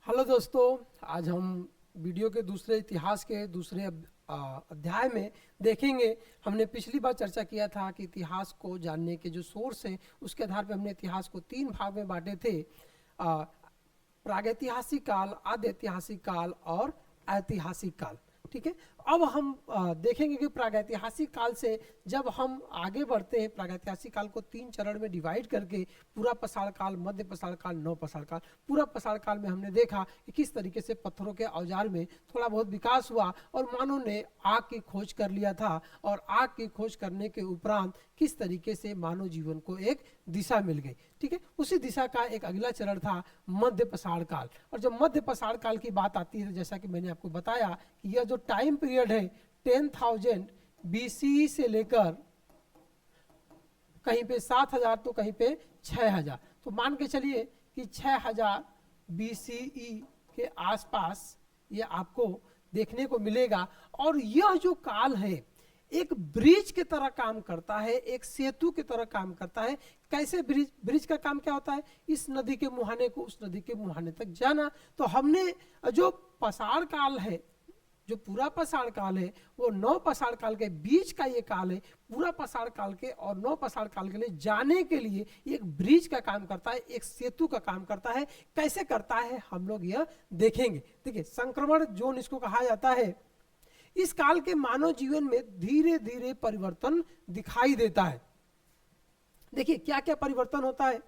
Hello दोस्तों, आज हम वीडियो के दूसरे इतिहास के दूसरे अध्याय में देखेंगे। हमने पिछली बार चर्चा किया था कि इतिहास को जानने के जो सोर्स हैं उसके आधार पर हमने इतिहास को 3 भाग में बांटे थे। प्रागैतिहासिक काल, आद्य ऐतिहासिक काल और ऐतिहासिक काल। ठीक है, अब हम देखेंगे कि प्रागैतिहासिक काल से जब हम आगे बढ़ते हैं, प्रागैतिहासिक काल को 3 चरण में डिवाइड करके पूरा पसाड़ काल, मध्य पसाड़ काल, नव पसाड़ काल। पूरा पसाड़ काल में हमने देखा कि किस तरीके से पत्थरों के औजार में थोड़ा बहुत विकास हुआ और मानव ने आग की खोज कर लिया था, और आग की खोज करने के उपरांत किस तरीके से मानव जीवन को एक दिशा मिल गई। ठीक है, उसी दिशा का एक अगला चरण था मध्य पसाड़ काल। और जब मध्य पसाड़ काल की बात आती है, जैसा कि मैंने आपको बताया कि यह जो टाइम पीरियड है 10,000 BCE से लेकर कहीं पे 7,000 तो कहीं पे 6,000, तो मान के चलिए कि 6,000 BCE के आसपास ये आपको देखने को मिलेगा। और यह जो काल है एक ब्रिज की तरह काम करता है, एक सेतु की तरह काम करता है। कैसे ब्रिज का काम क्या होता है? इस नदी के मुहाने को उस नदी के मुहाने तक जाना। तो हमने जो पसाड़ काल है, जो पूरा पसाड़ काल है, वो नौ पसाड़ काल के बीच का ये काल है। पूरा पसाड़ काल के और नौ पसाड़ काल के लिए जाने के लिए एक ब्रिज का काम करता है, एक सेतु का काम करता है। कैसे करता है हम लोग यह देखेंगे। देखिए, संक्रमण जोन इसको कहा जाता है। इस काल के मानव जीवन में धीरे धीरे परिवर्तन दिखाई देता है। देखिए क्या क्या परिवर्तन होता है।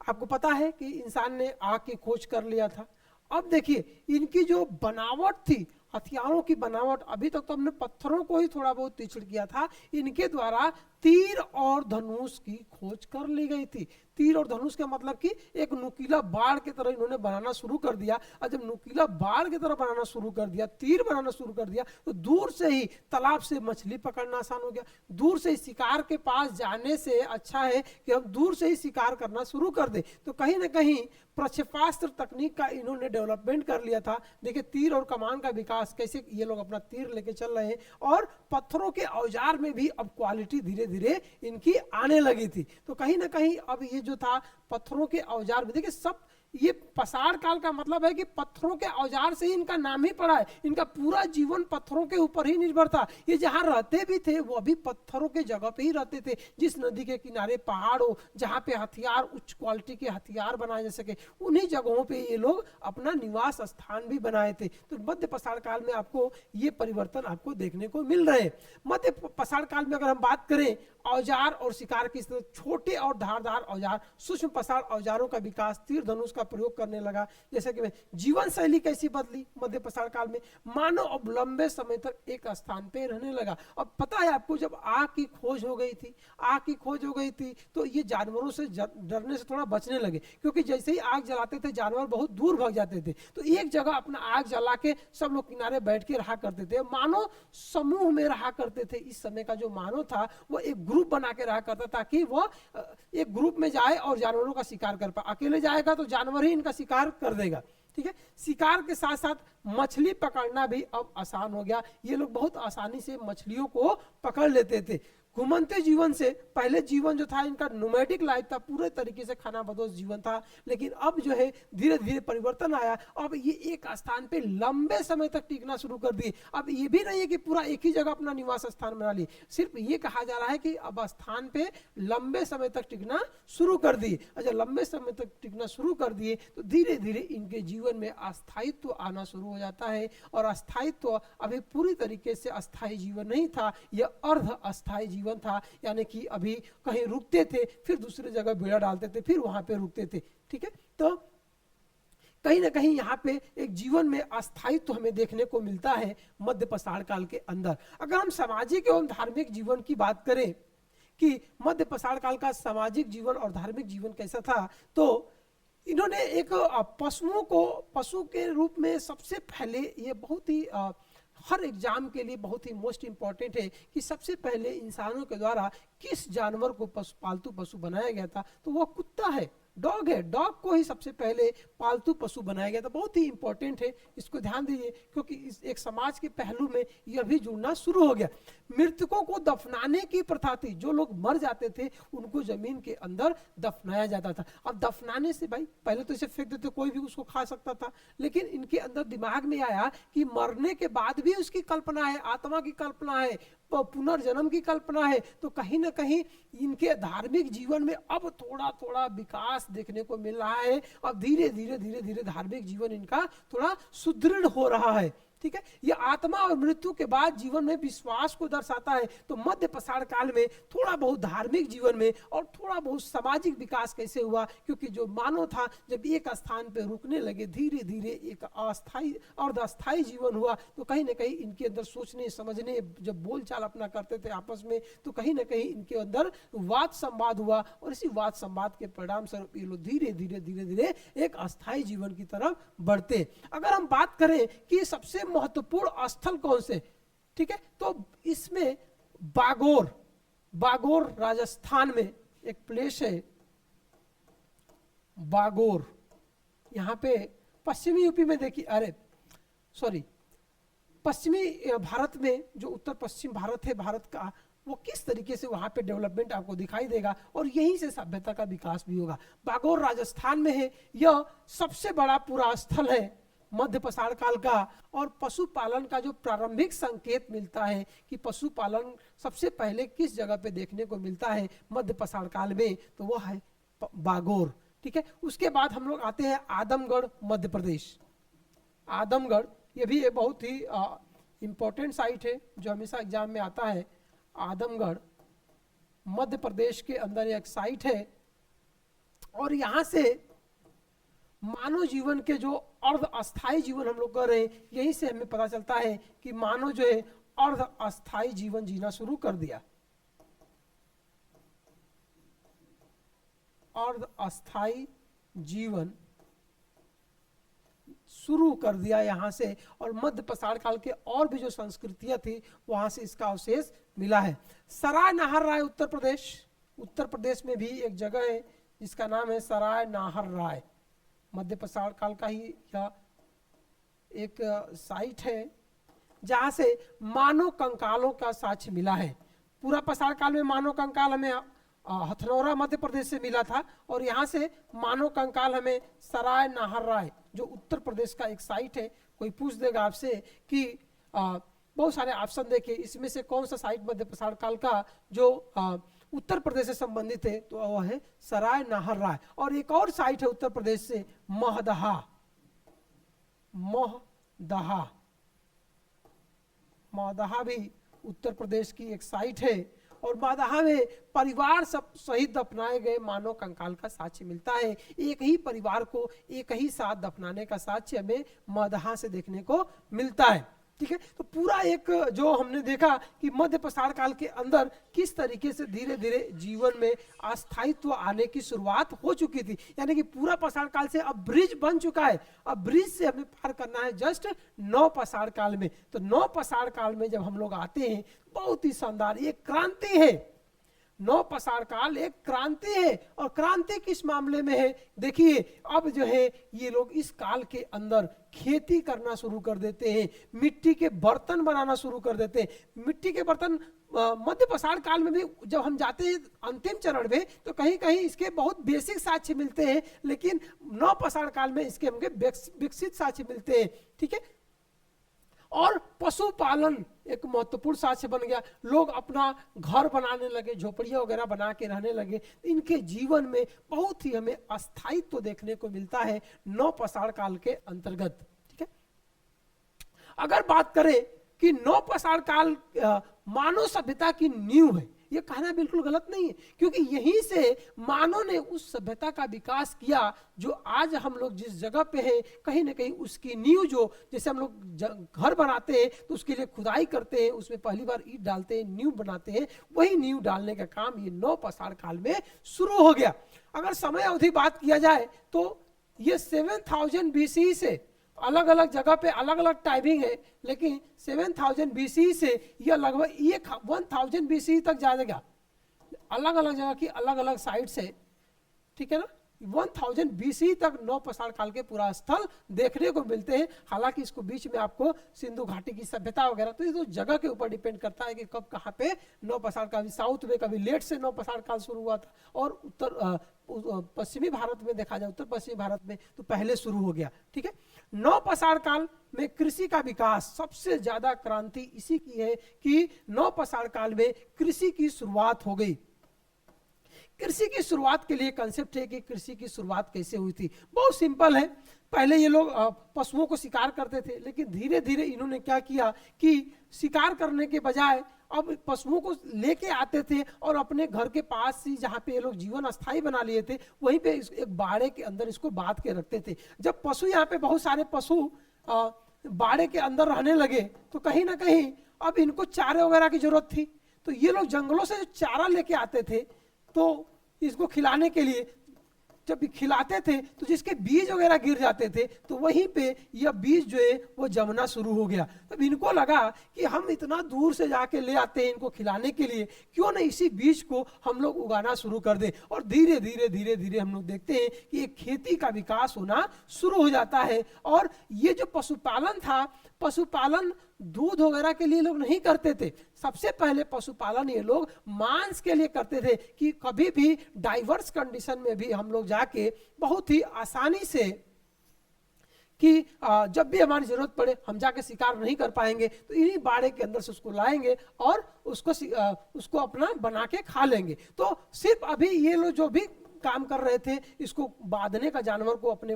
आपको पता है कि इंसान ने आग की खोज कर लिया था। अब देखिए इनकी जो बनावट थी, हथियारों की बनावट, अभी तक तो हमने पत्थरों को ही थोड़ा बहुत तीक्ष्ण किया था। इनके द्वारा तीर और धनुष की खोज कर ली गई थी। तीर और धनुष का मतलब कि एक नुकीला बाढ़ की तरह इन्होंने बनाना शुरू कर दिया। और जब नुकीला बाढ़ की तरह बनाना शुरू कर दिया, तीर बनाना शुरू कर दिया, तो दूर से ही तालाब से मछली पकड़ना आसान हो गया। दूर से ही शिकार के पास जाने से अच्छा है कि हम दूर से ही शिकार करना शुरू कर दे। तो कहीं ना कहीं प्रक्षेपास्त्र तकनीक का इन्होंने डेवलपमेंट कर लिया था। देखिए तीर और कमान का विकास, कैसे ये लोग अपना तीर लेके चल रहे हैं। और पत्थरों के औजार में भी अब क्वालिटी धीरे धीरे इनकी आने लगी थी। तो कहीं ना कहीं अब ये जो था पत्थरों के औजार में, देखिए सब ये पसाड़ काल का मतलब है कि पत्थरों के औजार से ही इनका नाम ही पड़ा है। इनका पूरा जीवन पत्थरों के ऊपर ही निर्भर था। ये जहां रहते भी थे वो भी पत्थरों के जगह पे ही रहते थे। जिस नदी के किनारे पहाड़ हो, जहां पे हथियार, उच्च क्वालिटी के हथियार बनाए जा सके, उन्हीं जगहों पे ये लोग अपना निवास स्थान भी बनाए थे। तो मध्य पसाड़ काल में आपको ये परिवर्तन आपको देखने को मिल रहे हैं। मध्य पसाड़ काल में अगर हम बात करें औजार और शिकार की, छोटे और धारदार औजार, सूक्ष्म पसाड़ औजारों का विकास, तीर धनुष का प्रयोग करने लगा। जैसे कि जीवन शैली कैसी बदली मध्य पसाड़ काल में, मानव अब लंबे समय तक एक स्थान पे रहने लगा। अब पता है आपको, जब आग की खोज हो गई थी, आग की खोज हो गई थी तो ये जानवरों से डरने से थोड़ा बचने लगे, क्योंकि जैसे ही आग जलाते थे जानवर बहुत दूर भाग जाते थे। तो एक जगह अपना आग जला के सब लोग किनारे बैठ के रहा करते थे, मानव समूह में रहा करते थे। इस समय का जो मानव था वो एक ग्रुप बना के रहा करता, ताकि वो एक ग्रुप में जाए और जानवरों का शिकार कर पाए। अकेले जाएगा तो जानवर ही इनका शिकार कर देगा। ठीक है, शिकार के साथ साथ मछली पकड़ना भी अब आसान हो गया। ये लोग बहुत आसानी से मछलियों को पकड़ लेते थे। घुमंते जीवन से पहले जीवन जो था इनका नोमैडिक लाइफ था, पूरे तरीके से खानाबदोश जीवन था। लेकिन अब जो है धीरे धीरे परिवर्तन आया। अब ये एक स्थान पे लंबे समय तक टिकना शुरू कर दिए। अब ये भी नहीं है कि पूरा एक ही जगह अपना निवास स्थान बना लिए, सिर्फ ये कहा जा रहा है कि अब स्थान पे लंबे समय तक टिकना शुरू कर दिए। अच्छा, लंबे समय तक टिकना शुरू कर दिए तो धीरे धीरे इनके जीवन में अस्थायित्व आना शुरू हो जाता है। और अस्थायित्व अभी पूरी तरीके से अस्थायी जीवन नहीं था, यह अर्ध अस्थायी जीवन था। यानी कि अभी कहीं रुकते थे, फिर दूसरी जगह बेड़ा डालते थे, फिर वहां पे रुकते थे। ठीक है, तो कहीं ना कहीं यहाँ पे एक जीवन में अस्थायित्व तो हमें देखने को मिलता है मध्य पसाड़ काल के अंदर। अगर हम सामाजिक एवं धार्मिक जीवन की बात करें कि मध्य पसाड़ काल का सामाजिक जीवन और धार्मिक जीवन कैसा था, तो इन्होंने एक पशु के रूप में सबसे पहले, ये बहुत ही हर एग्जाम के लिए बहुत ही मोस्ट इंपॉर्टेंट है कि सबसे पहले इंसानों के द्वारा किस जानवर को पालतू पशु बनाया गया था, तो वह कुत्ता है, डॉग है। डॉग को ही सबसे पहले पालतू पशु बनाया गया था। बहुत ही इंपॉर्टेंट है, इसको ध्यान दीजिए, क्योंकि इस एक समाज के पहलू में यह भी जुड़ना शुरू हो गया। मृतकों को दफनाने की प्रथा थी, जो लोग मर जाते थे उनको जमीन के अंदर दफनाया जाता था। अब दफनाने से भाई पहले तो इसे फेंक देते, कोई भी उसको खा सकता था, लेकिन इनके अंदर दिमाग में आया कि मरने के बाद भी उसकी कल्पना है, आत्मा की कल्पना है, पुनर्जन्म की कल्पना है। तो कहीं ना कहीं इनके धार्मिक जीवन में अब थोड़ा थोड़ा विकास देखने को मिल रहा है। अब धीरे धीरे धीरे धीरे धार्मिक जीवन इनका थोड़ा सुदृढ़ हो रहा है। ठीक है, ये आत्मा और मृत्यु के बाद जीवन में विश्वास को दर्शाता है। तो मध्य पाषाण काल में थोड़ा बहुत धार्मिक जीवन में और थोड़ा बहुत सामाजिक विकास कैसे हुआ, क्योंकि जो मानव था जब एक स्थान पे रुकने लगे, धीरे धीरे एक अस्थाई और अस्थाई जीवन हुआ। तो कहीं ना कहीं इनके अंदर सोचने समझने, जब बोलचाल अपना करते थे आपस में, तो कहीं ना कहीं इनके अंदर वाद संवाद हुआ, और इसी वाद संवाद के परिणाम स्वरूप ये लोग धीरे धीरे धीरे धीरे एक अस्थाई जीवन की तरफ बढ़ते। अगर हम बात करें कि सबसे महत्वपूर्ण स्थल कौन से, ठीक है, तो इसमें बागोर राजस्थान में एक प्लेस है बागोर। यहां पे पश्चिमी यूपी में देखिए, पश्चिमी भारत में जो उत्तर पश्चिम भारत है भारत का, वो किस तरीके से वहां पे डेवलपमेंट आपको दिखाई देगा, और यहीं से सभ्यता का विकास भी होगा। बागोर राजस्थान में है, यह सबसे बड़ा पूरा स्थल है मध्य पाषाण काल का। और पशुपालन का जो प्रारंभिक संकेत मिलता है कि पशुपालन सबसे पहले किस जगह पे देखने को मिलता है मध्य पाषाण काल में, तो वह है बागोर। ठीक है, उसके बाद हम लोग आते हैं आदमगढ़ मध्य प्रदेश। आदमगढ़ ये भी एक बहुत ही इंपॉर्टेंट साइट है जो हमेशा एग्जाम में आता है। आदमगढ़ मध्य प्रदेश के अंदर एक साइट है, और यहाँ से मानव जीवन के जो अर्ध अस्थाई जीवन हम लोग कर रहे हैं, यहीं से हमें पता चलता है कि मानव जो है अर्ध अस्थाई जीवन जीना शुरू कर दिया। अर्ध अस्थाई जीवन शुरू कर दिया यहाँ से, और मध्य पाषाण काल के और भी जो संस्कृतियां थी वहां से इसका अवशेष मिला है। सराय नाहर राय उत्तर प्रदेश में भी एक जगह है जिसका नाम है सराय नाहर राय। मध्य पाषाण काल का ही यह एक साइट है जहां से मानव कंकालों का साक्ष्य मिला है। पूरा पाषाण काल में मानव कंकाल हमें हथनौरा मध्य प्रदेश से मिला था, और यहाँ से मानव कंकाल हमें सराय नाहर राय जो उत्तर प्रदेश का एक साइट है। कोई पूछ देगा आपसे कि बहुत सारे ऑप्शन देखिए, इसमें से कौन सा साइट मध्य पाषाण काल का जो उत्तर प्रदेश से संबंधित है, तो वह है सराय नाहर राय। और एक और साइट है उत्तर प्रदेश से महदहा भी उत्तर प्रदेश की एक साइट है, और महदहा में परिवार सब सहित दफनाए गए मानव कंकाल का साक्ष्य मिलता है। एक ही परिवार को एक ही साथ दफनाने का साक्ष्य हमें महदहा से देखने को मिलता है। ठीक है, तो पूरा एक जो हमने देखा कि मध्य पाषाण काल के अंदर किस तरीके से धीरे धीरे जीवन में अस्थायित्व आने की शुरुआत हो चुकी थी, यानी कि पूरा पाषाण काल से अब ब्रिज बन चुका है। अब ब्रिज से हमें पार करना है जस्ट नौ पाषाण काल में। तो नौ पाषाण काल में जब हम लोग आते हैं, बहुत ही शानदार एक क्रांति है। नौ पाषाण काल एक क्रांति है, और क्रांति किस मामले में है, देखिए अब जो है ये लोग इस काल के अंदर खेती करना शुरू कर देते हैं, मिट्टी के बर्तन बनाना शुरू कर देते हैं। मिट्टी के बर्तन मध्य पाषाण काल में भी जब हम जाते हैं अंतिम चरण में, तो कहीं कहीं इसके बहुत बेसिक साक्ष्य मिलते हैं, लेकिन नौ पाषाण काल में इसके हमके विकसित साक्ष्य मिलते हैं। ठीक है, और पशुपालन एक महत्वपूर्ण साक्ष्य बन गया। लोग अपना घर बनाने लगे, झोपड़ियां वगैरह बना के रहने लगे। इनके जीवन में बहुत ही हमें अस्थायित्व देखने को मिलता है नौ पाषाण काल के अंतर्गत। ठीक है, अगर बात करें कि नौ पाषाण काल मानव सभ्यता की नींव है, ये कहना बिल्कुल गलत नहीं है, क्योंकि यहीं से मानव ने उस सभ्यता का विकास किया जो आज हम लोग जिस जगह पे हैं। कहीं ना कहीं उसकी नींव, जो जैसे हम लोग घर बनाते हैं तो उसके लिए खुदाई करते हैं, उसमें पहली बार ईंट डालते हैं, नींव बनाते हैं, वही नींव डालने का काम ये नौ पाषाण काल में शुरू हो गया। अगर समय अवधि बात किया जाए तो ये 7000 BC से अलग अलग जगह पे अलग अलग टाइमिंग है, लेकिन 7000 BC से यह लगभग 1000 BC तक जाएगा। अलग अलग जगह की अलग अलग साइट से, ठीक है ना, 1000 BC तक नवपाषाण काल के पूरा स्थल देखने को मिलते हैं। हालांकि इसको बीच में आपको सिंधु घाटी की सभ्यता वगैरह, तो ये तो जगह के ऊपर डिपेंड करता है कि कब कहाँ पे नवपाषाण काल, साउथ में कभी लेट से नवपाषाण काल शुरू हुआ था और उत्तर पश्चिमी भारत में देखा जाए, उत्तर पश्चिमी भारत में तो पहले शुरू हो गया। ठीक है, नवपाषाण काल में कृषि का विकास, सबसे ज्यादा क्रांति इसी की है कि नवपाषाण काल में कृषि की शुरुआत हो गई। कृषि की शुरुआत के लिए कंसेप्ट है कि कृषि की शुरुआत कैसे हुई थी, बहुत सिंपल है। पहले ये लोग पशुओं को शिकार करते थे, लेकिन धीरे धीरे इन्होंने क्या किया कि शिकार करने के बजाय अब पशुओं को लेके आते थे और अपने घर के पास ही, जहाँ पे ये लोग जीवन अस्थायी बना लिए थे, वहीं पे एक बाड़े के अंदर इसको बांध के रखते थे। जब पशु, यहाँ पे बहुत सारे पशु बाड़े के अंदर रहने लगे तो कहीं ना कहीं अब इनको चारे वगैरह की जरूरत थी। तो ये लोग जंगलों से जो चारा लेके आते थे तो इसको खिलाने के लिए जब खिलाते थे तो जिसके बीज वगैरह गिर जाते थे तो वहीं पे यह बीज जो है वो जमना शुरू हो गया। तब इनको लगा कि हम इतना दूर से जाके ले आते हैं इनको खिलाने के लिए, क्यों ना इसी बीज को हम लोग उगाना शुरू कर दें। और धीरे धीरे धीरे धीरे हम लोग देखते हैं कि एक खेती का विकास होना शुरू हो जाता है। और ये जो पशुपालन था, पशुपालन दूध वगैरह के लिए लोग नहीं करते थे। सबसे पहले पशुपालन ये लोग मांस के लिए करते थे कि कभी भी डाइवर्स कंडीशन में भी हम लोग जाके बहुत ही आसानी से, कि जब भी हमारी जरूरत पड़े हम जाके शिकार नहीं कर पाएंगे तो इन्हीं बाड़े के अंदर से उसको लाएंगे और उसको अपना बना के खा लेंगे। तो सिर्फ अभी ये लोग जो भी काम कर रहे थे, इसको बांधने का, जानवर को अपने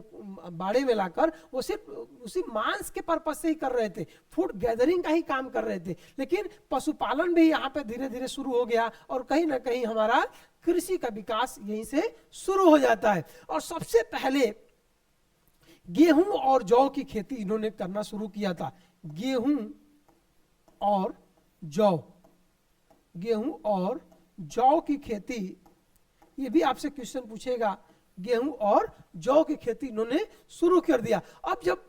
बाड़े में लाकर, वो सिर्फ उसी मांस के पर्पज से ही कर रहे थे, फूड गैदरिंग का ही काम कर रहे थे। लेकिन पशुपालन भी यहाँ पे धीरे धीरे शुरू हो गया और कहीं ना कहीं हमारा कृषि का विकास यहीं से शुरू हो जाता है। और सबसे पहले गेहूं और जौ की खेती इन्होंने करना शुरू किया था। गेहूं और जौ, गेहूं और जौ की खेती, ये भी आपसे क्वेश्चन पूछेगा। गेहूं और जौ की खेती इन्होंने शुरू कर दिया। अब जब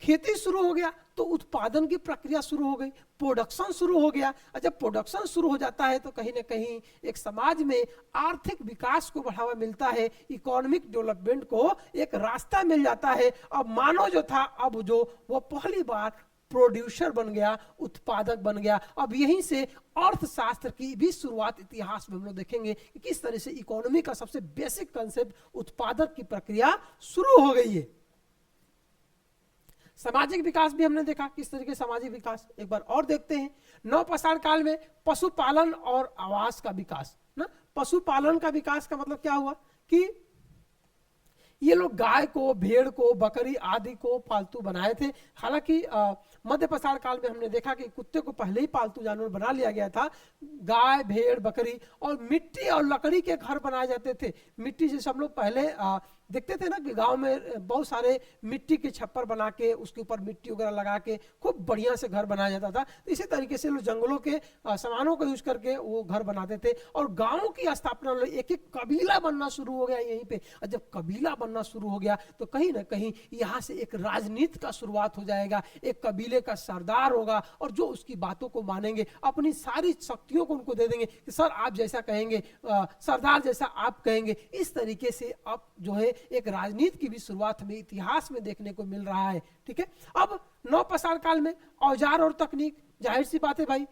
खेती शुरू हो गया तो उत्पादन की प्रक्रिया शुरू हो गई, प्रोडक्शन शुरू हो गया। और जब प्रोडक्शन शुरू हो जाता है तो कहीं ना कहीं एक समाज में आर्थिक विकास को बढ़ावा मिलता है, इकोनॉमिक डेवलपमेंट को एक रास्ता मिल जाता है। अब मानव जो था, अब जो वो पहली बार प्रोड्यूसर बन गया, उत्पादक बन गया। अब यहीं से अर्थशास्त्र की भी शुरुआत इतिहास में हम लोग देखेंगे कि किस तरह से इकोनॉमी का सबसे बेसिक कंसेप्ट उत्पादक की प्रक्रिया शुरू हो गई है। सामाजिक विकास भी हमने देखा, किस तरीके सामाजिक विकास, एक बार और देखते हैं। नवपाषाण काल में पशुपालन और आवास का विकास ना। पशुपालन का विकास का मतलब क्या हुआ कि ये लोग गाय को, भेड़ को, बकरी आदि को पालतू बनाए थे। हालांकि मध्यपाषाण काल में हमने देखा कि कुत्ते को पहले ही पालतू जानवर बना लिया गया था। गाय, भेड़, बकरी और मिट्टी और लकड़ी के घर बनाए जाते थे। मिट्टी जैसे हम लोग पहले देखते थे ना कि गांव में बहुत सारे मिट्टी के छप्पर बना के उसके ऊपर मिट्टी वगैरह लगा के खूब बढ़िया से घर बनाया जाता था। तो इसी तरीके से लोग जंगलों के सामानों को यूज करके वो घर बनाते थे। और गाँव की स्थापना, एक एक कबीला बनना शुरू हो गया यहीं पे। और जब कबीला बनना शुरू हो गया तो कहीं ना कहीं यहाँ से एक राजनीति का शुरुआत हो जाएगा। एक कबीले का सरदार होगा और जो उसकी बातों को मानेंगे, अपनी सारी शक्तियों को उनको दे देंगे कि सर आप जैसा कहेंगे, सरदार जैसा आप कहेंगे। इस तरीके से अब जो है एक राजनीति की भी शुरुआत में इतिहास में देखने को मिल रहा है। ठीक है, अब नवपाषाण काल में औजार और तकनीक, जाहिर सी बात है भाई।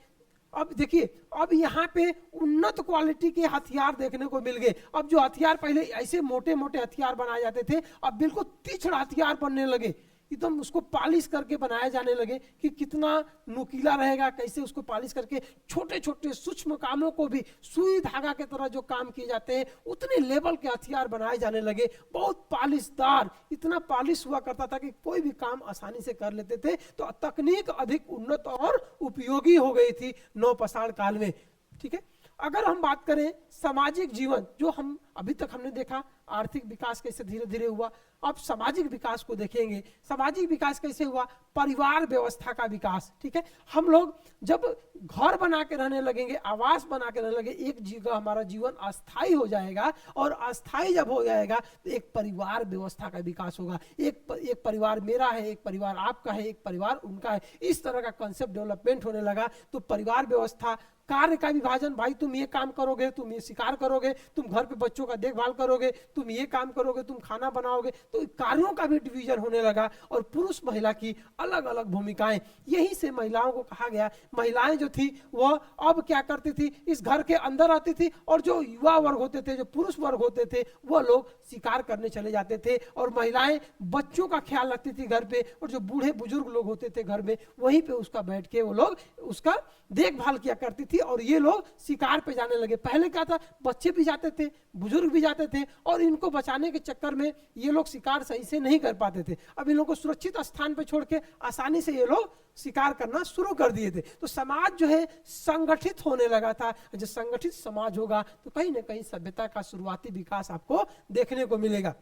अब देखिए, अब यहाँ पे उन्नत क्वालिटी के हथियार देखने को मिल गए। अब जो हथियार पहले ऐसे मोटे मोटे हथियार बनाए जाते थे, अब बिल्कुल तीक्ष्ण हथियार बनने लगे, एकदम उसको पॉलिश करके बनाए जाने लगे कि कितना नुकीला रहेगा, कैसे उसको पॉलिश करके छोटे छोटे सूक्ष्म कामों को भी सुई धागा के तरह जो काम किए जाते हैं उतने लेवल के हथियार बनाए जाने लगे। बहुत पॉलिशदार, इतना पॉलिश हुआ करता था कि कोई भी काम आसानी से कर लेते थे। तो तकनीक अधिक उन्नत और उपयोगी हो गई थी नवपाषाण काल में। ठीक है, अगर हम बात करें सामाजिक जीवन, जो हम अभी तक हमने देखा आर्थिक विकास कैसे धीरे धीरे हुआ, अब सामाजिक विकास को देखेंगे। सामाजिक विकास कैसे हुआ? परिवार व्यवस्था का विकास। ठीक है, हम लोग जब घर बना के रहने लगेंगे, आवास बना के रहने लगे, एक जगह हमारा जीवन अस्थायी हो जाएगा। और अस्थायी जब हो जाएगा तो एक परिवार व्यवस्था का विकास होगा। एक परिवार मेरा है, एक परिवार आपका है, एक परिवार उनका है। इस तरह का कंसेप्ट डेवलपमेंट होने लगा। तो परिवार व्यवस्था कार्य का विभाजन, भाई तुम ये काम करोगे, तुम ये शिकार करोगे, तुम घर पे बच्चों का देखभाल करोगे, तुम ये काम करोगे, तुम खाना बनाओगे। तो कार्यों का भी डिवीजन होने लगा और पुरुष महिला की अलग अलग भूमिकाएं। यहीं से महिलाओं को कहा गया, महिलाएं जो थी वह अब क्या करती थी, इस घर के अंदर आती थी और जो युवा वर्ग होते थे, जो पुरुष वर्ग होते थे, वह लोग शिकार करने चले जाते थे और महिलाएं बच्चों का ख्याल रखती थी घर पे, और जो बूढ़े बुजुर्ग लोग होते थे घर में वहीं पे उसका बैठ के वो लोग उसका देखभाल किया करती थी और ये लोग शिकार पे जाने लगे। पहले क्या था, बच्चे भी जाते थे, बुजुर्ग भी जाते थे और इनको बचाने के चक्कर में ये लोग शिकार सही से नहीं कर पाते थे। अब इन लोगों को सुरक्षित स्थान पे छोड़ के आसानी से ये लोग शिकार करना शुरू कर दिए थे। तो समाज जो है संगठित होने लगा था। जब संगठित समाज होगा तो कहीं ना कहीं सभ्यता का शुरुआती विकास आपको देखने को मिलेगा।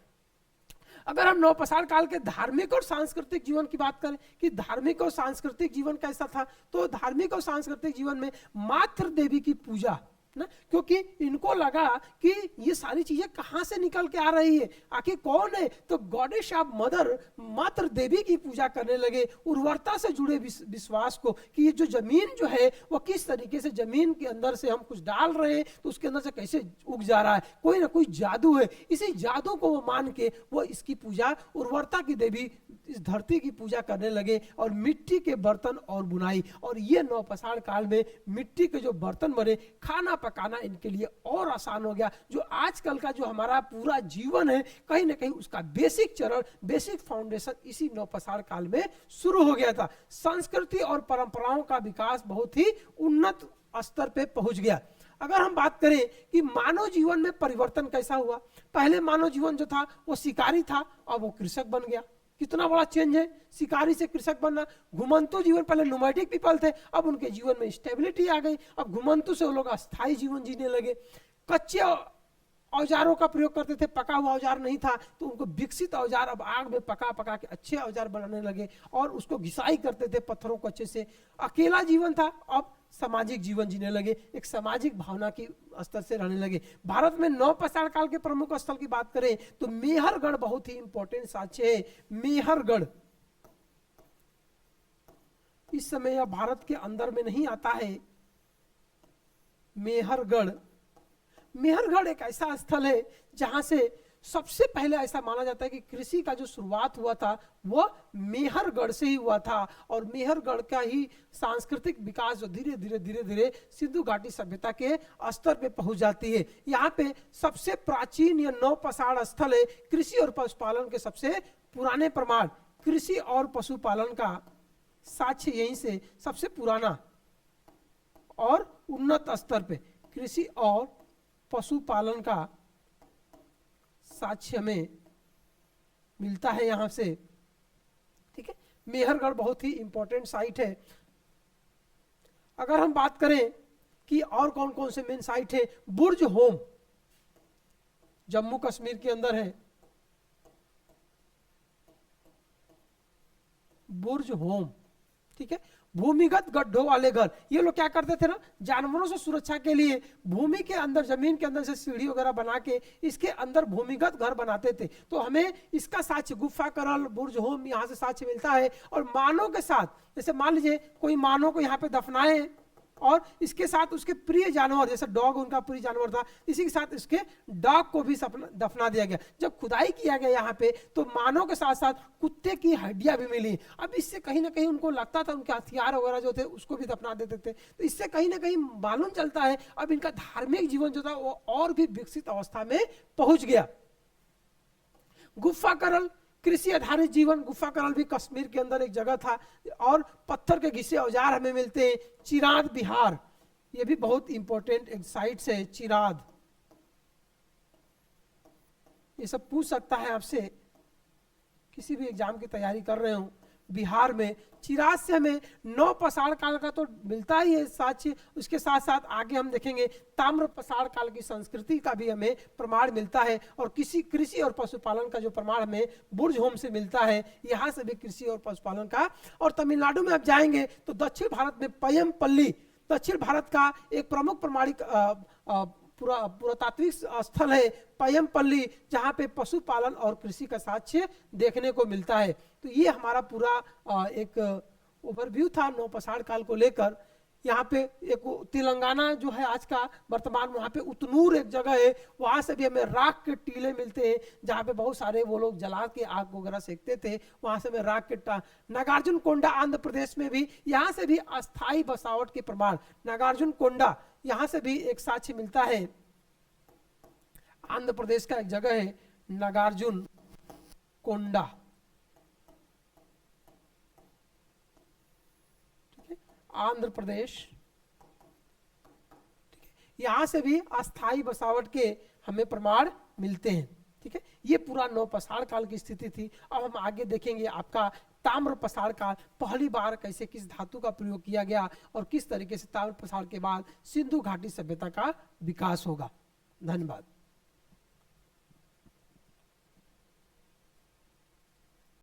अगर हम नवपाषाण काल के धार्मिक और सांस्कृतिक जीवन की बात करें कि धार्मिक और सांस्कृतिक जीवन कैसा था, तो धार्मिक और सांस्कृतिक जीवन में मातृ देवी की पूजा ना, क्योंकि इनको लगा कि ये सारी चीजें कहां से निकल के आ रही है, आखिर कौन है, तो गॉडेस ऑफ मदर, मातृ देवी की पूजा करने लगे। उर्वरता से जुड़े विश्वास को कि ये जो जमीन जो है वो किस तरीके से जमीन के अंदर से हम कुछ डाल रहे हैं तो उसके अंदर से कैसे उग जा रहा है, कोई ना कोई जादू है। इसी जादू को वो मान के वो इसकी पूजा, उर्वरता की देवी इस धरती की पूजा करने लगे और मिट्टी के बर्तन और बुनाई, और ये नवपाषाण काल में मिट्टी के जो बर्तन बने, खाना पकाना इनके लिए और आसान हो गया। जो आजकल का जो हमारा पूरा जीवन है कहीं ना कहीं उसका बेसिक चरण, बेसिक फाउंडेशन इसी नवपाषाण काल में शुरू हो गया था। संस्कृति और परंपराओं का विकास बहुत ही उन्नत स्तर पे पहुंच गया। अगर हम बात करें कि मानव जीवन में परिवर्तन कैसा हुआ, पहले मानव जीवन जो था वो शिकारी था, अब वो कृषक बन गया। कितना बड़ा चेंज है, शिकारी से कृषक बनना। घुमंतु जीवन, पहले नोमैडिक पीपल थे, अब उनके जीवन में स्टेबिलिटी आ गई, अब घुमंतु से वो लोग अस्थायी जीवन जीने लगे। कच्चे औजारों का प्रयोग करते थे, पका हुआ औजार नहीं था, तो उनको विकसित औजार अब आग में पका पका के अच्छे औजार बनाने लगे और उसको घिसाई करते थे पत्थरों को अच्छे से। अकेला जीवन था, अब सामाजिक जीवन जीने लगे, एक सामाजिक भावना की स्तर से रहने लगे। भारत में नवपाषाण काल के प्रमुख स्थल की बात करें तो मेहरगढ़ बहुत ही इंपॉर्टेंट साक्ष्य है। मेहरगढ़ इस समय यह भारत के अंदर में नहीं आता है। मेहरगढ़ एक ऐसा स्थल है जहां से सबसे पहले ऐसा माना जाता है कि कृषि का जो शुरुआत हुआ था वह मेहरगढ़ से ही हुआ था, और मेहरगढ़ का ही सांस्कृतिक विकास जो धीरे धीरे धीरे धीरे सिंधु घाटी सभ्यता के स्तर पे पहुंच जाती है। यहाँ पे सबसे प्राचीन यह नवपाषाण स्थल है। कृषि और पशुपालन के सबसे पुराने प्रमाण, कृषि और पशुपालन का साक्ष्य यहीं से सबसे पुराना और उन्नत स्तर पे कृषि और पशुपालन का साक्ष्य में मिलता है यहां से। ठीक है, मेहरगढ़ बहुत ही इंपॉर्टेंट साइट है। अगर हम बात करें कि और कौन कौन से मेन साइट है, बुर्ज होम जम्मू कश्मीर के अंदर है। बुर्ज होम, ठीक है, भूमिगत गड्ढों वाले घर। ये लोग क्या करते थे ना, जानवरों से सुरक्षा के लिए भूमि के अंदर, जमीन के अंदर से सीढ़ी वगैरह बना के इसके अंदर भूमिगत घर बनाते थे। तो हमें इसका साक्ष्य गुफा करल, बुर्ज होम यहाँ से साक्ष्य मिलता है। और मानव के साथ, जैसे मान लीजिए कोई मानव को यहाँ पे दफनाए और इसके साथ उसके प्रिय जानवर, जैसे डॉग उनका प्रिय जानवर था, इसी के साथ इसके डॉग को भी दफना दिया गया। जब खुदाई किया गया यहाँ पे तो मानव के साथ साथ कुत्ते की हड्डियां भी मिली। अब इससे कहीं ना कहीं उनको लगता था उनके हथियार वगैरह जो थे उसको भी दफना देते थे, तो इससे कहीं ना कहीं मालूम चलता है अब इनका धार्मिक जीवन जो था वो और भी विकसित अवस्था में पहुंच गया। गुफा करल, कृषि आधारित जीवन। गुफा करल भी कश्मीर के अंदर एक जगह था, और पत्थर के घिसे औजार हमें मिलते हैं। चिराद बिहार, ये भी बहुत इंपॉर्टेंट एक साइट से, चिराद। ये सब पूछ सकता है आपसे, किसी भी एग्जाम की तैयारी कर रहे हो। बिहार में चिराद से हमें नवपाषाण काल का तो मिलता ही है साक्ष्य, उसके साथ साथ आगे हम देखेंगे ताम्रपाषाण काल की संस्कृति का भी हमें प्रमाण मिलता है। और किसी कृषि और पशुपालन का जो प्रमाण हमें बुर्ज होम से मिलता है, यहाँ से भी कृषि और पशुपालन का। और तमिलनाडु में आप जाएंगे तो दक्षिण भारत में पयमपल्ली, दक्षिण भारत का एक प्रमुख प्रमाणिक पुरातात्विक स्थल है पयमपल्ली, जहाँ पे पशुपालन और कृषि का साक्ष्य देखने को मिलता है। तो ये हमारा पूरा एक ओवरव्यू था नवपाषाण काल को लेकर। यहाँ पे एक तेलंगाना जो है आज का वर्तमान, वहाँ पे उतनूर एक जगह है, वहाँ से भी हमें राख के टीले मिलते हैं, जहाँ पे बहुत सारे वो लोग जला के आग वगैरह सेकते थे, वहाँ से हमें राख के नागार्जुन कोंडा आंध्र प्रदेश में भी, यहाँ से भी अस्थाई बसावट के प्रमाण, नागार्जुन कोंडा यहाँ से भी एक साक्ष्य मिलता है। आंध्र प्रदेश का एक जगह है नागार्जुन कोंडा, आंध्र प्रदेश, ठीक है, यहां से भी अस्थाई बसावट के हमें प्रमाण मिलते हैं। ठीक है, ये पूरा नवपाषाण काल की स्थिति थी। अब हम आगे देखेंगे आपका ताम्र पाषाण काल, पहली बार कैसे किस धातु का प्रयोग किया गया और किस तरीके से ताम्र पाषाण के बाद सिंधु घाटी सभ्यता का विकास होगा। धन्यवाद।